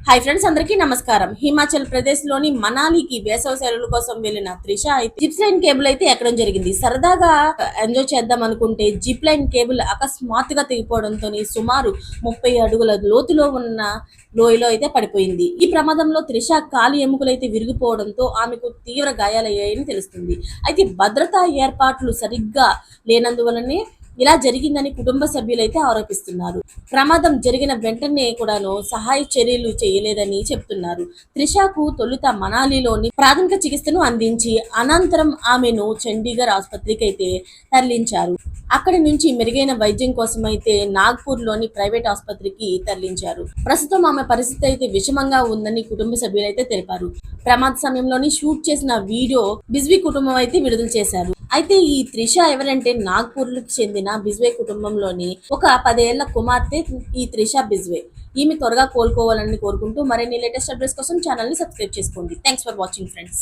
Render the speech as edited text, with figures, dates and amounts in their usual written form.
Hi friends, అందరికీ నమస్కారం. హిమాచల్ ప్రదేశ్ లోని మనాలికి వేసవి సెలవుల కోసం వెళ్లిన త్రిష అయితే జిప్ లైన్ కేబుల్ అయితే ఎక్కడం జరిగింది. సరదాగా ఎంజాయ్ చేద్దాం అనుకుంటే జిప్ లైన్ కేబుల్ అకస్మాత్తుగా తెగిపోవడంతో సుమారు 30 అడుగుల లోతులో ఉన్న లోయలో అయితే పడిపోయింది. ఈ ప్రమాదంలో త్రిష కాలి ఎముకలు అయితే విరిగిపోవడంతో ఆమెకు తీవ్ర గాయాలయ్యాయని తెలుస్తుంది. అయితే భద్రతా ఏర్పాట్లు సరిగ్గా లేనందువలనే ఇలా జరిగిందని కుటుంబ సభ్యులైతే ఆరోపిస్తున్నారు. ప్రమాదం జరిగిన వెంటనే కూడాను సహాయ చర్యలు చేయలేదని చెప్తున్నారు. త్రిషకు తొలుత మనాలిలోని ప్రాథమిక చికిత్సను అందించి అనంతరం ఆమెను చండీగఢ్ ఆసుపత్రికి అయితే తరలించారు. అక్కడి నుంచి మెరుగైన వైద్యం కోసం అయితే నాగ్పూర్ లోని ప్రైవేట్ ఆసుపత్రికి తరలించారు. ప్రస్తుతం ఆమె పరిస్థితి అయితే విషమంగా ఉందని కుటుంబ సభ్యులైతే తెలిపారు. ప్రమాద సమయంలోని షూట్ చేసిన వీడియో బిజ్వీ కుటుంబం అయితే విడుదల చేశారు. అయితే ఈ త్రిష ఎవరంటే నాగ్పూర్కి చెందిన బిజ్వే కుటుంబంలోని ఒక 10 ఏళ్ల కుమార్తె ఈ త్రిష బిజ్వే. ఈమె త్వరగా కోలుకోవాలని కోరుకుంటూ మరిన్ని లేటెస్ట్ అప్డేట్స్ కోసం ఛానల్ ని సబ్స్క్రైబ్ చేసుకోండి. Thanks for watching friends.